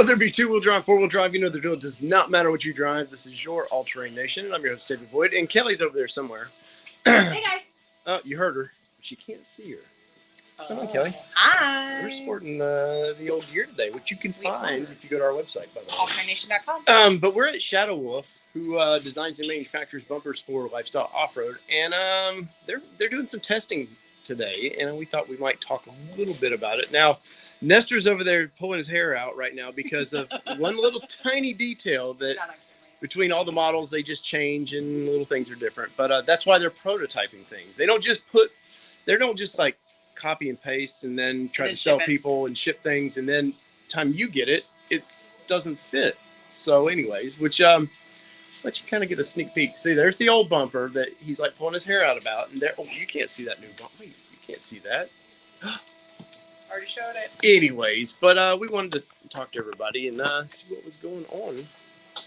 Whether it be two-wheel drive, four-whell drive, you know the drill. It does not matter what you drive. This is your all-terrain nation. I'm your host, David Boyd, and Kelly's over there somewhere. Hey, guys. Oh, you heard her. But you can't see her. Come on, Kelly. Hi. We're sporting the old gear today, which you can find if you go to our website, by the way. allterraination.com. But we're at Shadow Wolf, who designs and manufactures bumpers for lifestyle off-road, and they're doing some testing today, and we thought we might talk a little bit about it. Now, Nestor's over there pulling his hair out right now because of one little tiny detail that between all the models they just change and little things are different. But that's why they're prototyping things. They don't just like copy and paste and then try to sell people and ship things, and then time you get it, it doesn't fit. So, anyways, which let you kind of get a sneak peek. See, there's the old bumper that he's like pulling his hair out about, and there. Oh, you can't see that new bumper. Wait, you can't see that. Already showed it. Anyways, but we wanted to talk to everybody and see what was going on.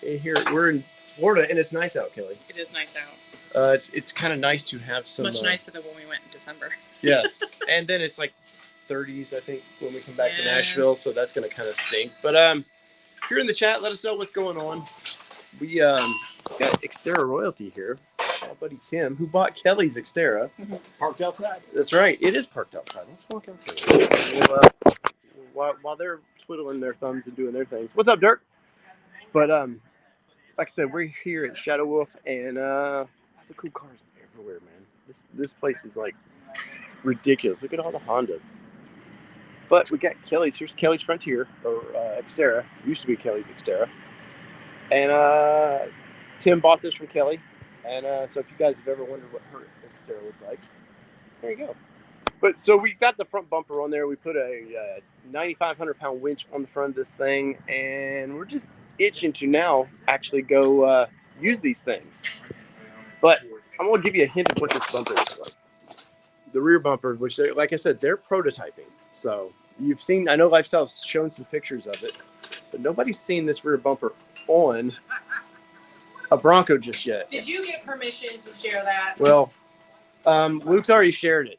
And here we're in Florida, and it's nice out, Kelly. It is nice out. It's kind of nice to have some. Much nicer than when we went in December. Yes, and then it's like 30s, I think, when we come back to Nashville, so that's going to kind of stink. But if you're in the chat, let us know what's going on. We got Xterra royalty here. Our buddy Tim, who bought Kelly's Xterra. Parked outside. That's right. It is parked outside. Let's walk out there. While they're twiddling their thumbs and doing their things. What's up, Dirk? But like I said, we're here at Shadow Wolf, and lots of cool cars everywhere, man. This place is like ridiculous. Look at all the Hondas. But we got Kelly's. Here's Kelly's Frontier, or Xterra. Used to be Kelly's Xterra. And Tim bought this from Kelly. And so if you guys have ever wondered what her Xterra looked like, there you go. But so we got the front bumper on there. We put a 9,500-pound winch on the front of this thing, and we're just itching to now actually go use these things. But I'm going to give you a hint of what this bumper is like. The rear bumper, which, like I said, they're prototyping. So you've seen, I know Lifestyle's shown some pictures of it, but nobody's seen this rear bumper on a Bronco just yet. Did you get permission to share that? Well, Luke's already shared it.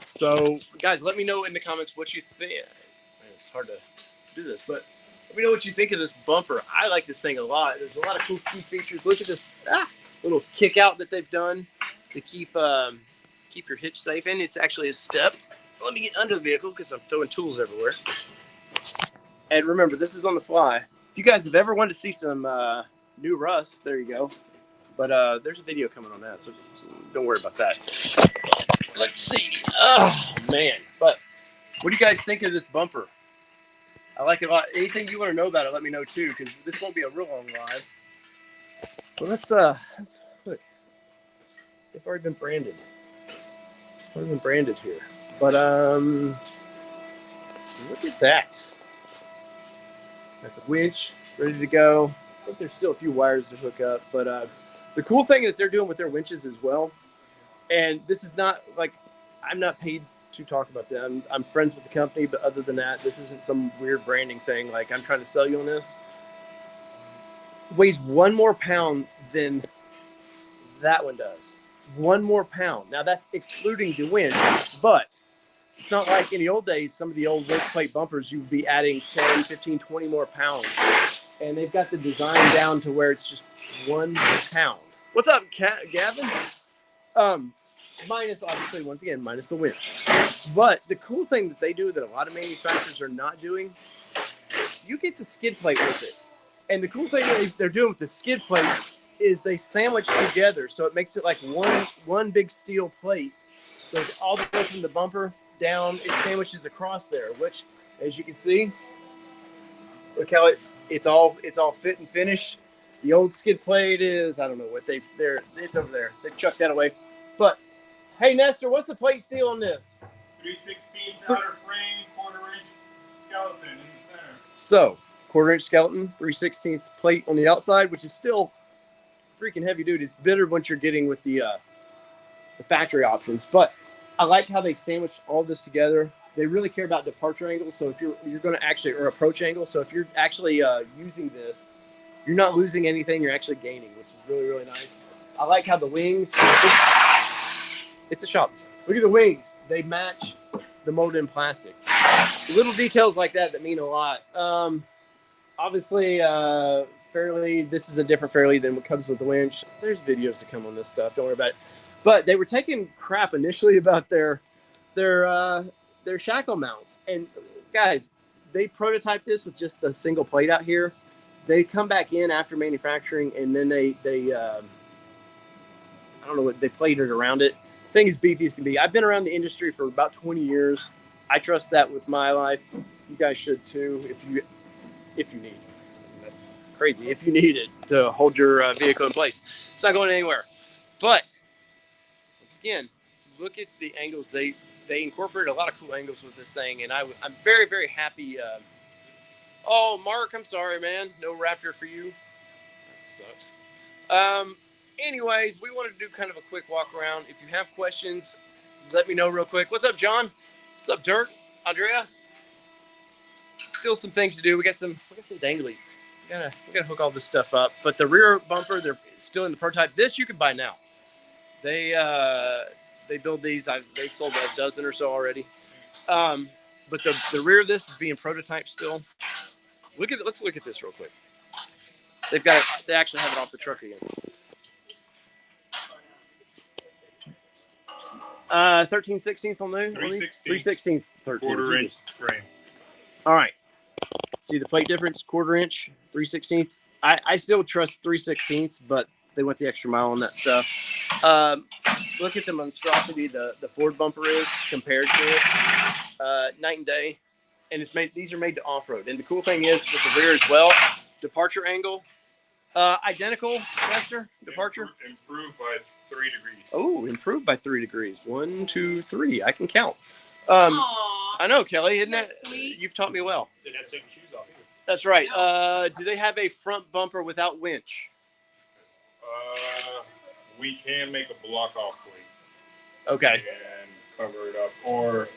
So, guys, let me know in the comments what you think. Man, it's hard to do this, but let me know what you think of this bumper. I like this thing a lot. There's a lot of cool features. Look at this little kick out that they've done to keep your hitch safe, and it's actually a step. Let me get under the vehicle because I'm throwing tools everywhere. And remember, this is on the fly. If you guys have ever wanted to see some new rust, there you go. But there's a video coming on that, so don't worry about that. Let's see. Oh, man. But what do you guys think of this bumper? I like it a lot. Anything you want to know about it, let me know, too, because this won't be a real long live. Well, let's look. They've already been branded. Here. But, look at that. Got the winch ready to go. I think there's still a few wires to hook up, but the cool thing that they're doing with their winches as well, and this is not like, I'm not paid to talk about them. I'm friends with the company, but other than that, this isn't some weird branding thing like I'm trying to sell you on this. Weighs 1 more pound than that one does. 1 more pound. Now that's excluding the winch, but it's not like in the old days, some of the old winch plate bumpers, you'd be adding 10, 15, 20 more pounds. And they've got the design down to where it's just 1 pound. What's up, Gavin? Minus, obviously, once again, minus the winch. But the cool thing that they do that a lot of manufacturers are not doing, you get the skid plate with it. And the cool thing that they're doing with the skid plate is they sandwich together. So it makes it like one big steel plate. So all the way from the bumper down, it sandwiches across there, which, as you can see, look how it's all fit and finished. The old skid plate is, I don't know what it's over there. They've chucked that away. But hey, Nestor, what's the plate steel on this? 3/16 outer frame, 1/4-inch skeleton in the center. So 1/4-inch skeleton, 3/16 plate on the outside, which is still freaking heavy duty. It's bitter once you're getting with the factory options, but I like how they've sandwiched all this together. They really care about departure angle. So if you're going to actually, or approach angle. So if you're actually using this, you're not losing anything. You're actually gaining, which is really, really nice. I like how the wings, it's a shop. Look at the wings. They match the molded in plastic. little details like that mean a lot. Obviously, Fairleigh, this is a different Fairleigh than what comes with the winch. There's videos to come on this stuff. Don't worry about it. But they were taking crap initially about their shackle mounts. And guys, they prototyped this with just the single plate out here. They come back in after manufacturing, and then they I don't know what they plated around it. Thing is beefy as can be. I've been around the industry for about 20 years. I trust that with my life. You guys should too, if you need. That's crazy. If you need it to hold your vehicle in place, it's not going anywhere. But once again, look at the angles. They incorporated a lot of cool angles with this thing, and I'm very, very happy. Oh, Mark, I'm sorry, man. No Raptor for you. That sucks. Anyways, we wanted to do kind of a quick walk around. If you have questions, let me know real quick. What's up, John? What's up, Dirk? Andrea? Still some things to do. We got some danglies. We gotta hook all this stuff up. But the rear bumper, they're still in the prototype. This you can buy now. They build these. They've sold a dozen or so already. But the rear of this is being prototyped still. Let's look at this real quick. They actually have it off the truck again. 13/16 on new. 3/16, 13. Quarter-inch frame. All right. See the plate difference? Quarter-inch, 3/16. I still trust 3/16, but they went the extra mile on that stuff. Look at the monstrosity the Ford bumper is compared to it. Night and day. And these are made to off-road. And the cool thing is with the rear as well, departure angle, identical, Lester, departure? Improved by 3 degrees. Oh, improved by 3 degrees. 1, 2, 3. I can count. I know, Kelly. Isn't that sweet? You've taught me well. Didn't have to take your shoes off either. That's right. Do they have a front bumper without winch? We can make a block off plate. Okay. And cover it up. Or,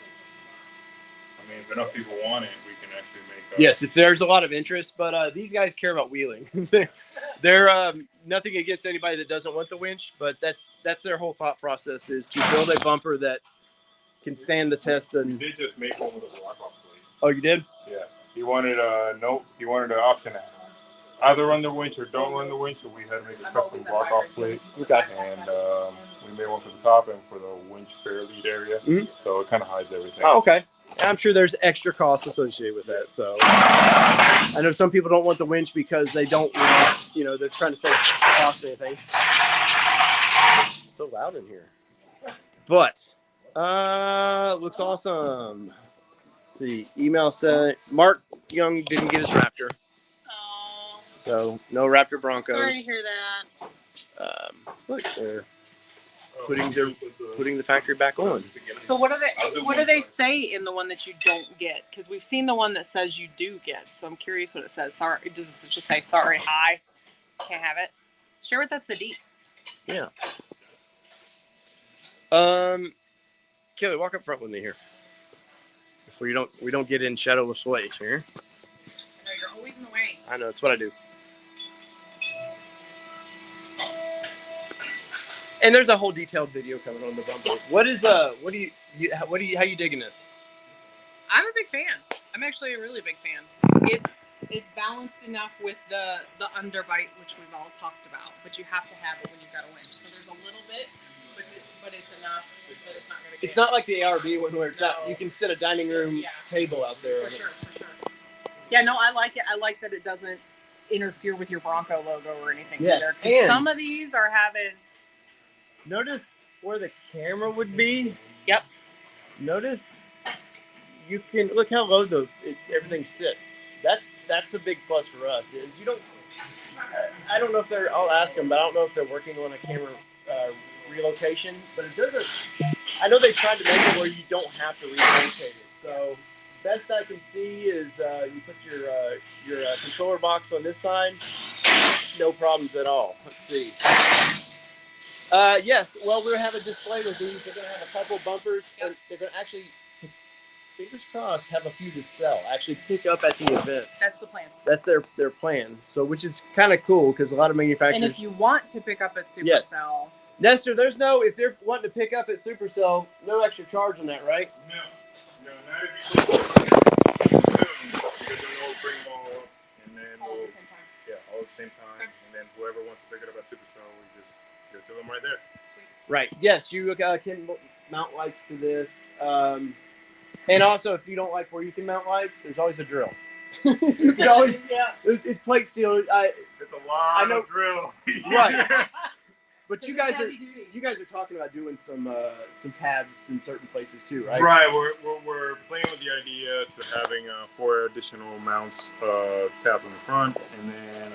I mean, if enough people want it, we can actually make Yes, if there's a lot of interest. But these guys care about wheeling. They're nothing against anybody that doesn't want the winch, but that's their whole thought process is to build a bumper that can stand the test. And We did just make one with a block off plate. Oh, you did? Yeah. He wanted an option. Either run the winch or don't run the winch, so we had to make a custom block off plate. Okay. And we made one for the top and for the winch fair lead area. Mhm. So it kind of hides everything. Oh, okay. I'm sure there's extra costs associated with that. So I know some people don't want the winch because they don't want, they're trying to save cost or anything. It's so loud in here. But looks awesome. Let's see. Email said Mark Young didn't get his Raptor. Oh. So no Raptor Broncos. Sorry to hear that. Look, they're putting the factory back on. So what do they say in the one that you don't get? Because we've seen the one that says you do get. So I'm curious what it says. Sorry, does it just say sorry? Hi, can't have it. Share with us the deets. Yeah. Kelly, walk up front with me here. Before we don't get in Shadow Wolf's way here. No, you're always in the way. I know, it's what I do. And there's a whole detailed video coming on the bumper. How you digging this? I'm a big fan. I'm actually a really big fan. It's balanced enough with the underbite, which we've all talked about, but you have to have it when you've got a winch. So there's a little bit, but it's enough that it's not going to get... It's not like the ARB one where it's No. not, you can set a dining room table out there. For sure. Yeah, no, I like it. I like that it doesn't interfere with your Bronco logo or anything either. Because some of these are having... Notice where the camera would be. Yep. Notice you can look how low everything sits. That's a big plus for us. Is you don't. I don't know if they're. I'll ask them, but I don't know if they're working on a camera relocation. But it doesn't. I know they tried to make it where you don't have to relocate it. So best I can see is you put your controller box on this side. No problems at all. Let's see. Yes, well, we'll have a display with these. They're going to have a couple bumpers, and they're going to actually, fingers crossed, have a few to sell. Actually pick up at the event. That's the plan. That's their plan. So, which is kind of cool because a lot of manufacturers. And if you want to pick up at Supercell, Nestor, there's no, if they're wanting to pick up at Supercell, no extra charge on that, right? No, not if you because then we'll bring them all up, and then All we'll, at the same time. yeah, all at the same time, and then whoever wants to pick it up at Supercell, we just give it to them right there. Sweet. Right. Yes, you can mount lights to this. And also, if you don't like where you can mount lights, there's always a drill. You can always, it's plate steel. It's a lot of drill. Right. But you Because guys it's are heavy duty. you guys are talking about doing some tabs in certain places too, right? Right, we're playing with the idea to having 4 additional mounts tapped in the front, and then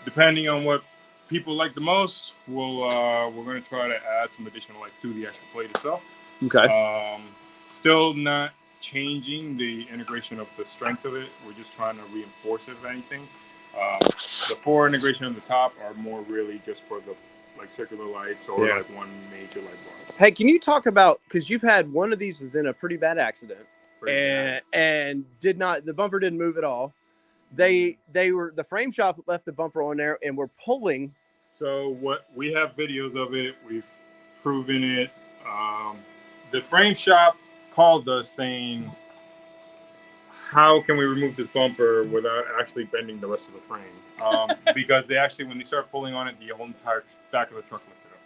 depending on what people like the most, we're going to try to add some additional light to the actual plate itself. Okay. Still not changing the integration of the strength of it. We're just trying to reinforce it, if anything. The 4 integration on the top are more really just for the like circular lights or like one major light bar. Hey, can you talk about, because you've had one of these was in a pretty bad accident, and the bumper didn't move at all. The frame shop left the bumper on there and were pulling. So what we have videos of it, we've proven it. The frame shop called us saying, how can we remove this bumper without actually bending the rest of the frame? Because they actually, when they started pulling on it, the whole entire back of the truck lifted up.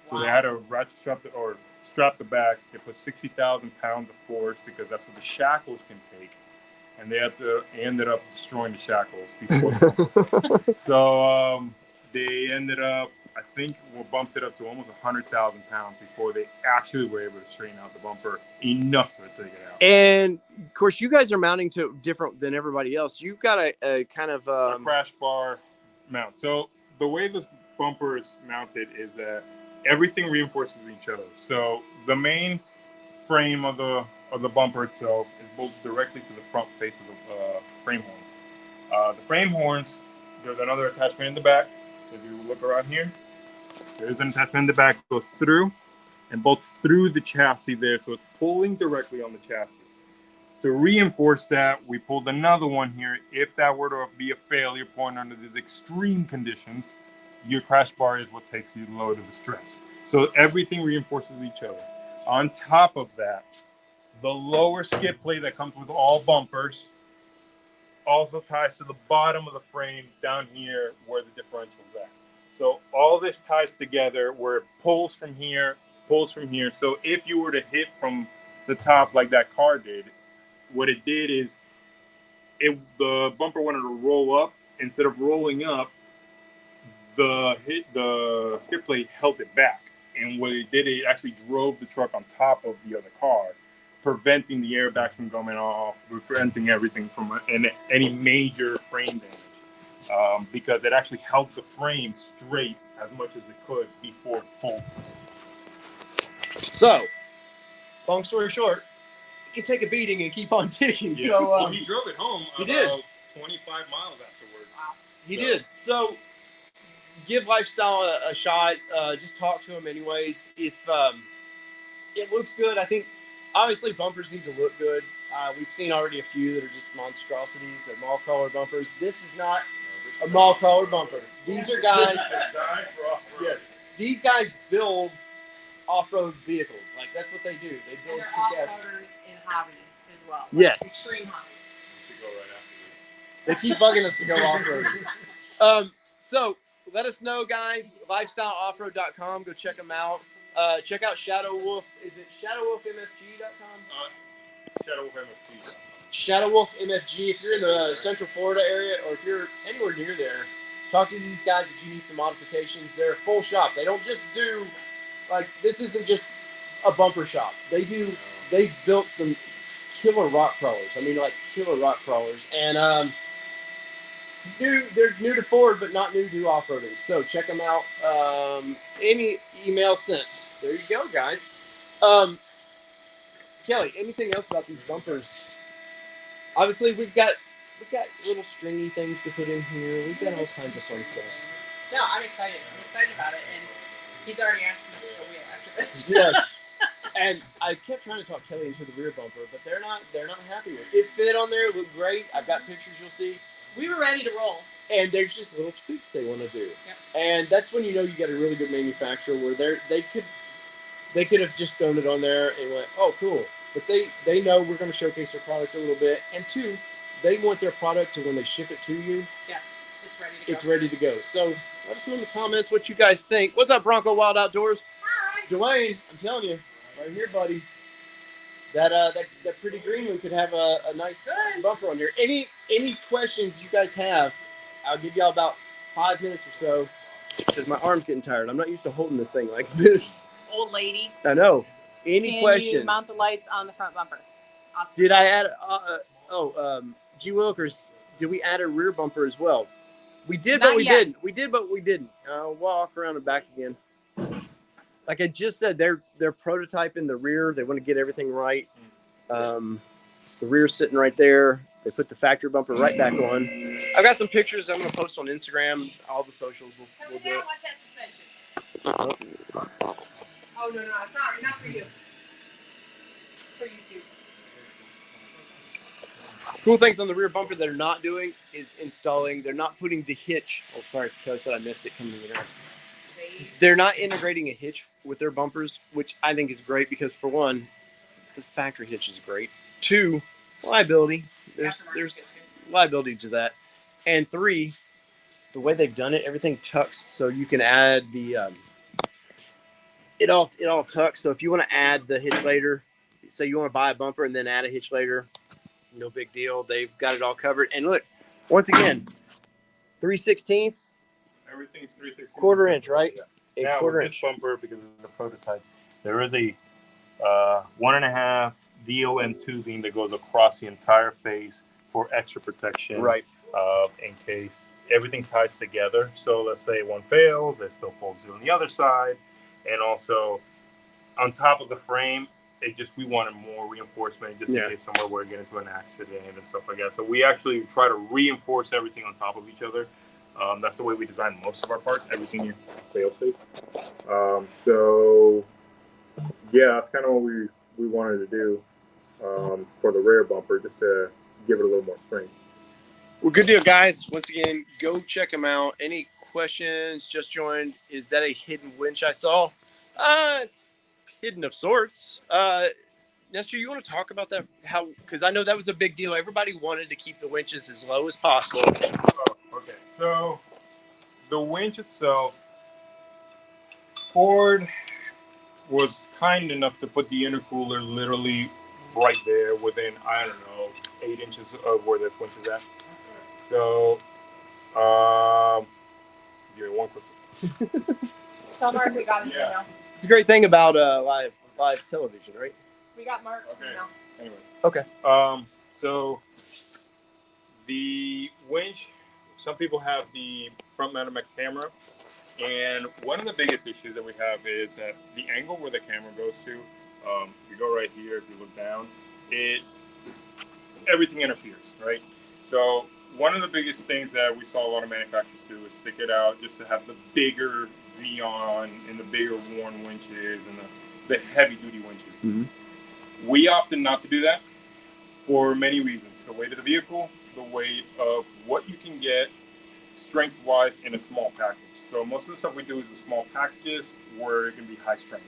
So they had to ratchet strap the back. They put 60,000 pounds of force because that's what the shackles can take. And they ended up destroying the shackles before the bumper. So they ended up, I think, we bumped it up to almost 100,000 pounds before they actually were able to straighten out the bumper enough to take it out. And of course, you guys are mounting to different than everybody else. You've got a kind of a crash bar mount. So the way this bumper is mounted is that everything reinforces each other. So the main frame of the bumper itself is bolted directly to the front face of the frame horns. The frame horns, there's another attachment in the back. So if you look around here, there's an attachment in the back that goes through and bolts through the chassis there. So it's pulling directly on the chassis. To reinforce that, we pulled another one here. If that were to be a failure point under these extreme conditions, your crash bar is what takes you the load of the stress. So everything reinforces each other. On top of that, the lower skid plate that comes with all bumpers also ties to the bottom of the frame down here where the differential's at. So all this ties together where it pulls from here. So if you were to hit from the top like that car did, what it did is the bumper wanted to roll up. Instead of rolling up, the skid plate held it back. And what it did, it actually drove the truck on top of the other car, preventing the airbags from going off, preventing everything from any major frame damage. Because it actually held the frame straight as much as it could before it folded. So, long story short, you can take a beating and keep on digging. Yeah. So, well, he drove it home about 25 miles afterwards. Wow. He did. So, give Lifestyle a shot. Just talk to him anyways. If it looks good, I think obviously bumpers need to look good. We've seen already a few that are just monstrosities. They're mall crawler bumpers. This is not a mall crawler bumper. These are guys. Yes, these guys build off-road vehicles. Like that's what they do. They build. And they're off-roaders in hobby as well. Like yes. Extreme hobby. Go right after this. They keep bugging us to go off-roading. So let us know, guys. LifestyleOffroad.com. Go check them out. Check out Shadow Wolf. Is it ShadowWolfMFG.com? Shadow Wolf MFG. Shadow Wolf MFG. If you're in the Central Florida area or if you're anywhere near there, talk to these guys if you need some modifications. They're a full shop. They don't just do, like, this isn't just a bumper shop. They've built some killer rock crawlers. I mean, like, killer rock crawlers. And they're new to Ford, but not new to off-roaders. So check them out. Any email sent. There you go, guys. Kelly, anything else about these bumpers? Obviously, we've got little stringy things to put in here. We've got all kinds of fun stuff. No, I'm excited. I'm excited about it, and he's already asking us to go wheel after this. Yes. And I kept trying to talk Kelly into the rear bumper, but they're not happy with it. It fit on there. It looked great. I've got pictures you'll see. We were ready to roll. and there's just little tweaks they want to do. Yep. And that's when you know you got a really good manufacturer where they could have just thrown it on there and went, oh, cool. But they know we're going to showcase their product a little bit. And two, they want their product to, when they ship it to you, Yes, it's ready to go. it's ready to go. So let us know in the comments what you guys think. What's up, Bronco Wild Outdoors? Hi. Dwayne, I'm telling you, right here, buddy. That pretty green one could have a nice bumper on here. Any questions you guys have, I'll give y'all about 5 minutes or so because my arm's getting tired. I'm not used to holding this thing like this. Old lady. I know. Any Can questions? you mount the lights on the front bumper? Awesome. Did I add? G Wilkers, did we add a rear bumper as well? We did, Not but we yet. didn't. We did, but we didn't. Walk around and back again. Like I just said, they're prototyping the rear. They want to get everything right. The rear's sitting right there. They put the factory bumper right back on. I've got some pictures I'm going to post on Instagram. All the socials. We'll do it. Watch that suspension. Oh, no, sorry, not for you. For you too. Cool things on the rear bumper they're not doing is installing. They're not putting the hitch. Oh, sorry, Kelly said I missed it coming in the ground. They're not integrating a hitch with their bumpers, which I think is great because, for one, the factory hitch is great. Two, liability. There's liability to that. And three, the way they've done it, everything tucks so you can add the it all tucks. So if you want to add the hitch later, say you want to buy a bumper and then add a hitch later, no big deal. They've got it all covered. And look, once again, 3/16. Everything's 3/16. Quarter inch, right? Yeah. A Now, quarter with inch. this bumper, because it's a prototype, there is a 1.5 DOM tubing that goes across the entire face for extra protection. Right. In case everything ties together. So let's say one fails, it still pulls you on the other side. And also on top of the frame, we wanted more reinforcement just in case somewhere we're getting into an accident and stuff like that. So we actually try to reinforce everything on top of each other. That's the way we design most of our parts. Everything is fail-safe. So yeah, that's kind of what we wanted to do for the rear bumper, just to give it a little more strength. Well, good deal, guys. Once again, go check them out. Any questions? Just joined. Is that a hidden winch I saw? It's hidden of sorts. Nestor, you want to talk about that? How? Because I know that was a big deal. Everybody wanted to keep the winches as low as possible. Okay. So the winch itself, Ford was kind enough to put the intercooler literally right there within, I don't know, 8 inches of where this winch is at. So, give me one quick. Tell Mark we got his email. It's a great thing about live television, right? We got Mark's email. Anyway. Okay. So the winch, some people have the front mounted camera, and one of the biggest issues that we have is that the angle where the camera goes to, you go right here, if you look down, everything interferes, right? So one of the biggest things that we saw a lot of manufacturers do is stick it out just to have the bigger Xeon and the bigger worn winches and the heavy duty winches. Mm-hmm. We opted not to do that for many reasons. The weight of the vehicle, the weight of what you can get strength-wise in a small package. So most of the stuff we do is with small packages where it can be high strength.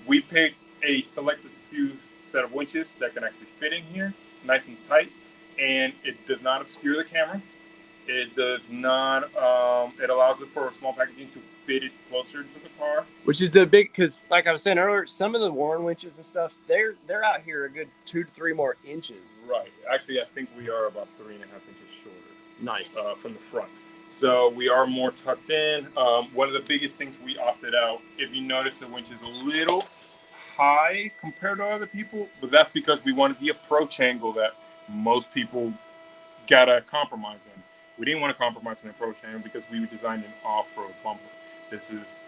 We picked a selected few set of winches that can actually fit in here, nice and tight, and it does not obscure the camera. It does not, it allows it for a small packaging to fit it closer to the car. Which is the big, because like I was saying earlier, some of the Warren winches and stuff, they're out here a good 2 to 3 more inches. Right. Actually, I think we are about 3.5 inches shorter. Nice. From the front. So we are more tucked in. One of the biggest things we opted out, if you notice, the winch is a little high compared to other people, but that's because we wanted the approach angle that most people gotta compromise on. We didn't want to compromise on the approach angle because we designed an off-road bumper. This is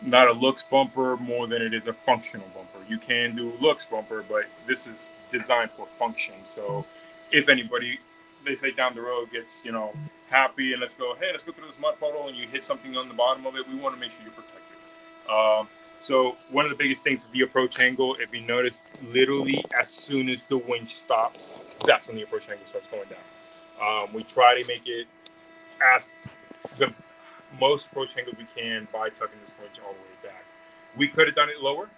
not a looks bumper more than it is a functional bumper. You can do looks bumper, but this is designed for function. So if anybody, they say down the road, gets, happy and let's go through this mud puddle and you hit something on the bottom of it, we want to make sure you're protected. So one of the biggest things is the approach angle. If you notice, literally as soon as the winch stops, that's when the approach angle starts going down. We try to make it past the most approach angles we can by tucking this winch all the way back. We could have done it lower,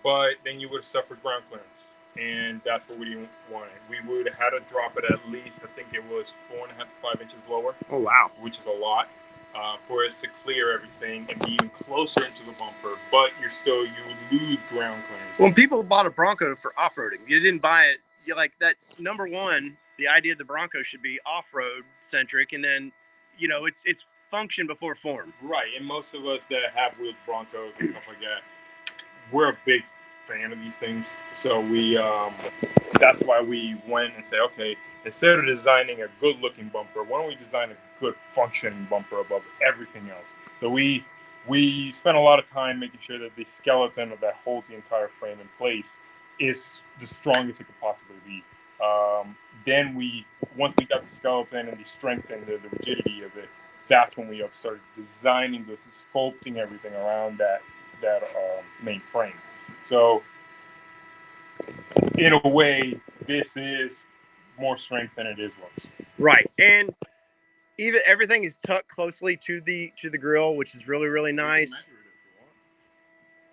but then you would have suffered ground clearance, and that's what we didn't want. We would have had to drop it at least, I think it was 4.5 to 5 inches lower. Oh wow! Which is a lot for us to clear everything and be even closer into the bumper. But you lose ground clearance. When people bought a Bronco for off-roading, you didn't buy it. You like that's number one. The idea of the Bronco should be off-road centric, and then it's function before form. Right, and most of us that have wheeled Broncos and stuff like that, we're a big fan of these things. So that's why we went and said, okay, instead of designing a good-looking bumper, why don't we design a good functioning bumper above everything else? So we spent a lot of time making sure that the skeleton that holds the entire frame in place is the strongest it could possibly be. Then once we got the skeleton and the strength and the rigidity of it, that's when we started designing this and sculpting everything around that main frame. So in a way, this is more strength than it is looks. Right, and even everything is tucked closely to the grill, which is really, really nice.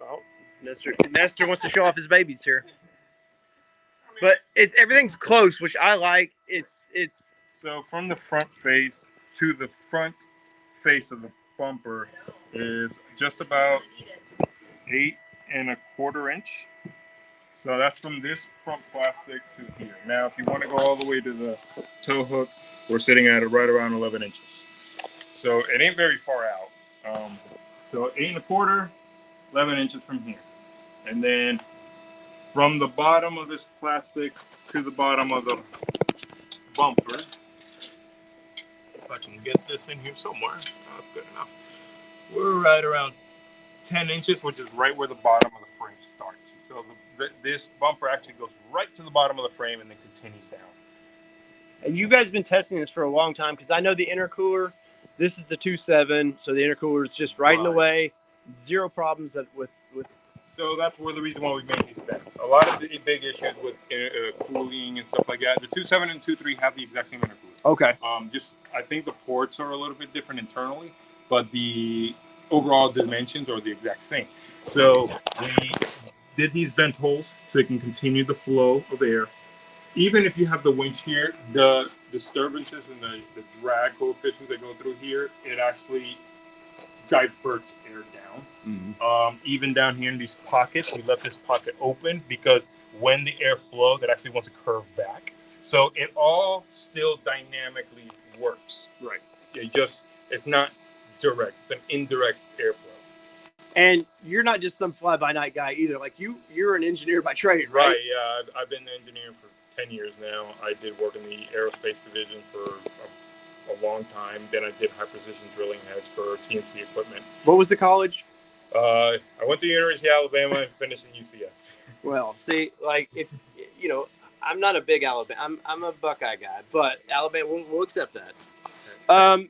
Oh, Nestor wants to show off his babies here. But everything's close, which I like. It's so from the front face to the front face of the bumper is just about 8.25 inches. So that's from this front plastic to here. Now, if you want to go all the way to the tow hook, we're sitting at right around 11 inches. So it ain't very far out. So 8.25, 11 inches from here. And then from the bottom of this plastic to the bottom of the bumper, if I can get this in here somewhere, that's good enough. We're right around 10 inches, which is right where the bottom of the frame starts. So this bumper actually goes right to the bottom of the frame and then continues down. And you guys have been testing this for a long time, because I know the intercooler, this is the 2.7, so the intercooler is just right in the way, zero problems with. So that's the reason why we made these bets. A lot of the big issues with cooling and stuff like that. The 2.7 and 2.3 have the exact same intercooler. Okay. I think the ports are a little bit different internally, but the overall dimensions are the exact same. So we did these vent holes so it can continue the flow of air. Even if you have the winch here, the disturbances and the drag coefficients that go through here, it actually diverts air down. Mm-hmm. Even down here in these pockets, we left this pocket open because when the air flows, it actually wants to curve back. So it all still dynamically works. Right. It's not direct. It's an indirect airflow. And you're not just some fly-by-night guy either. Like you're an engineer by trade, right? Right. Yeah, I've been an engineer for 10 years now. I did work in the aerospace division for a long time. Then I did high precision drilling heads for CNC equipment. What was the college? I went to University of Alabama and finished at UCF. Well, see, like if I'm not a big Alabama. I'm a Buckeye guy, but Alabama, we'll accept that.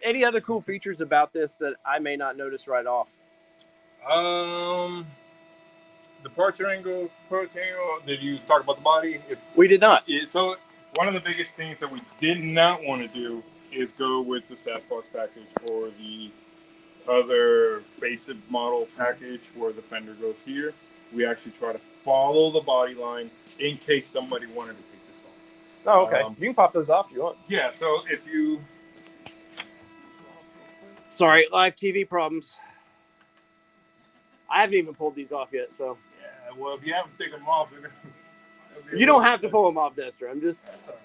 Any other cool features about this that I may not notice right off? The parts angle. Did you talk about the body? We did not. So one of the biggest things that we did not want to do is go with the Sasquatch package or the other basic model package where the fender goes here. We actually try to follow the body line in case somebody wanted to take this off. Oh, okay. You can pop those off if you want. Yeah, so if you... Sorry, live TV problems. I haven't even pulled these off yet, so... Yeah, well, if you have to take them off... You don't have to pull them off, Nestor. I'm just... That's all right.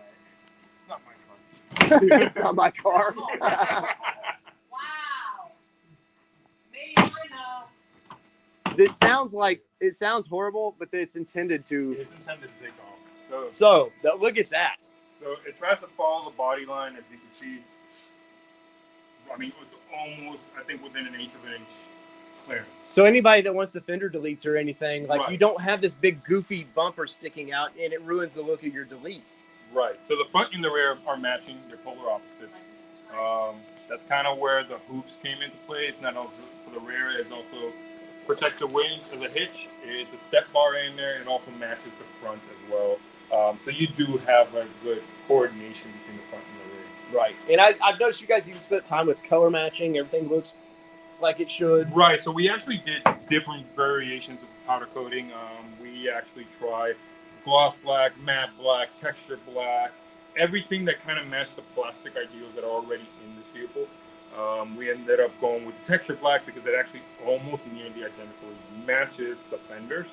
It's not my car. It's not my car. Wow. Maybe I know. This sounds horrible, but it's intended to... It's intended to take off. So look at that. So it tries to follow the body line, as you can see. I mean, it's almost, I think, within 1/8 of an inch clearance. So anybody that wants the fender deletes or anything, like Right. You don't have this big goofy bumper sticking out, and it ruins the look of your deletes. Right. So the front and the rear are matching. They're polar opposites. That's kind of where the hoops came into play. It's not also for the rear. It also protects the wings as a hitch. It's a step bar in there. It also matches the front as well. So you do have a good coordination between the front and the rear. Right. And I've noticed you guys even spent time with color matching. Everything looks like it should. Right. So we actually did different variations of powder coating. We actually tried gloss black, matte black, texture black, everything that kind of matched the plastic ideals that are already in this vehicle. We ended up going with texture black because it actually almost nearly identically matches the fenders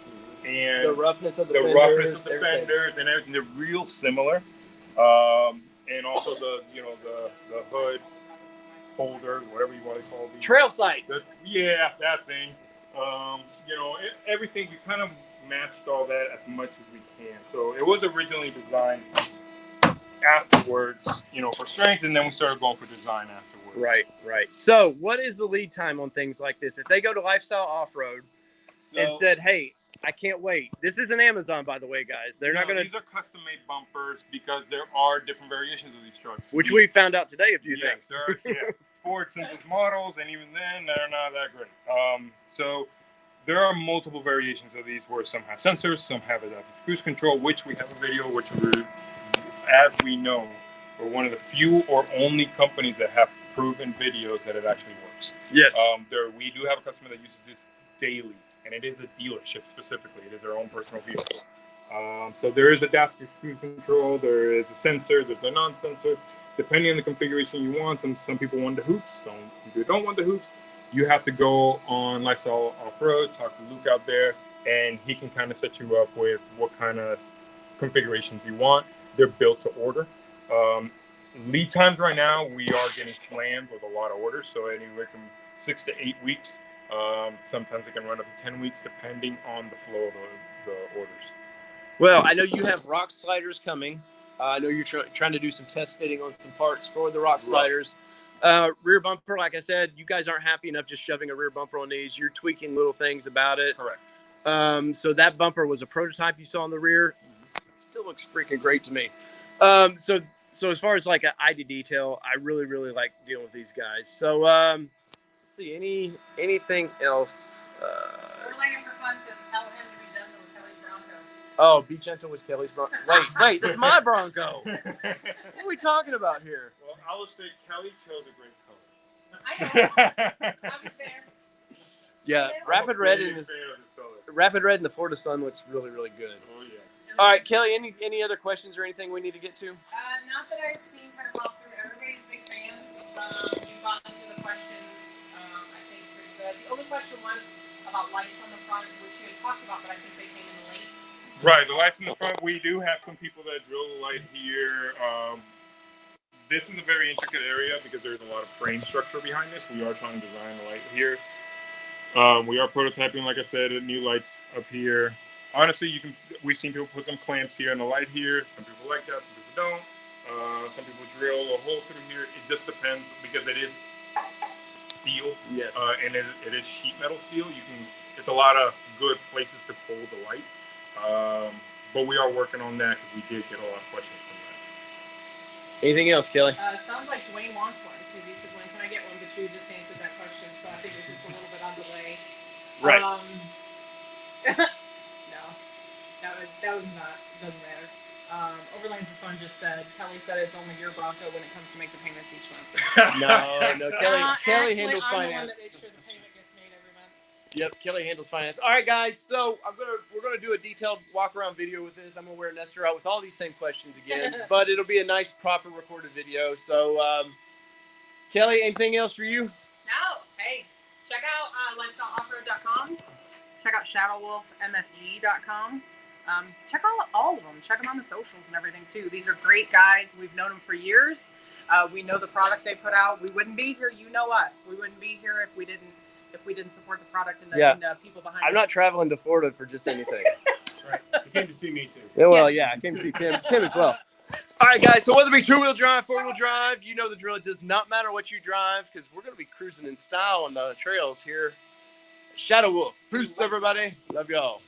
and The roughness of the fenders and everything. They're real similar. And also the hood holders, whatever you want to call these. Trail sights. That thing. Everything, we kind of matched all that as much as we can. So it was originally designed afterwards, for strength, and then we started going for design afterwards. Right. So what is the lead time on things like this? If they go to Lifestyle Offroad and said, hey, I can't wait. This isn't Amazon, by the way, guys. They're not going to... These are custom-made bumpers because there are different variations of these trucks. Which we found out today, a few things. There are, Ford sends us models, and even then, they're not that great. So there are multiple variations of these where some have sensors, some have adaptive cruise control, which we have a video, which we're, as we know, we're one of the few or only companies that have proven videos that it actually works. Yes. We do have a customer that uses this daily. And it is a dealership specifically. It is their own personal vehicle. So there is adaptive cruise control. There is a sensor. There's a non-sensor. Depending on the configuration you want, some people want the hoops. Some people don't want the hoops. You have to go on Lifestyle Offroad, talk to Luke out there, and he can kind of set you up with what kind of configurations you want. They're built to order. Lead times right now, we are getting slammed with a lot of orders. So anywhere from 6 to 8 weeks. Sometimes it can run up to 10 weeks depending on the flow of the orders. Well, I know you have rock sliders coming. I know you're trying to do some test fitting on some parts for the rock sliders. Rear bumper, like I said, you guys aren't happy enough just shoving a rear bumper on these. You're tweaking little things about it. Correct. So that bumper was a prototype you saw on the rear. It still looks freaking great to me. So as far as like an ID detail, I really, really like dealing with these guys. So let's see, anything else? Overlaying for fun says, tell him to be gentle with Kelly's Bronco. Oh, be gentle with Kelly's Bronco. Wait, that's my Bronco. What are we talking about here? Well, I would say Kelly chose a great color. I know. I was there. Yeah, Rapid Red in the Florida sun looks really, really good. Oh yeah. All right, Kelly. Any other questions or anything we need to get to? Not that I've seen kind of pop through. Everybody's big fans. You've gotten to the questions. I think pretty good. The only question was about lights on the front, which you had talked about, but I think they came in late. Right, the lights in the front. We do have some people that drill the light here. This is a very intricate area because there's a lot of frame structure behind this. We are trying to design the light here. We are prototyping, like I said, new lights up here. Honestly, we've seen people put some clamps here and the light here. Some people like that, some people don't. Some people drill a hole through here. It just depends because it is steel. Yes. And it is sheet metal steel. It's a lot of good places to pull the light. But we are working on that because we did get a lot of questions from that. Anything else, Kelly? Sounds like Dwayne wants one because he said, when can I get one? But you just answered that question, so I think it's just a little bit on delay. Right. No, that was not, doesn't matter. Overlaying for Fun just said, Kelly said it's only your Bronco when it comes to make the payments each month. No, Kelly handles I'm finance. the one that makes sure the payment gets made every month. Yep, Kelly handles finance. All right, guys. So we're gonna do a detailed walk around video with this. I'm gonna wear Nestor out with all these same questions again, but it'll be a nice, proper recorded video. So, Kelly, anything else for you? No. Hey, check out lifestyleoffroad.com. Check out shadowwolfmfg.com. Check out all of them. Check them on the socials and everything too. These are great guys. We've known them for years. We know the product they put out. We wouldn't be here. You know us. We wouldn't be here if we didn't support the product and the people behind it. I'm not traveling to Florida for just anything. Right. You came to see me too. Yeah, well, yeah, I came to see Tim as well. All right, guys. So whether it be two-wheel drive, four-wheel drive, you know the drill. It does not matter what you drive because we're going to be cruising in style on the trails here. Shadow Wolf. Peace, everybody. Love y'all.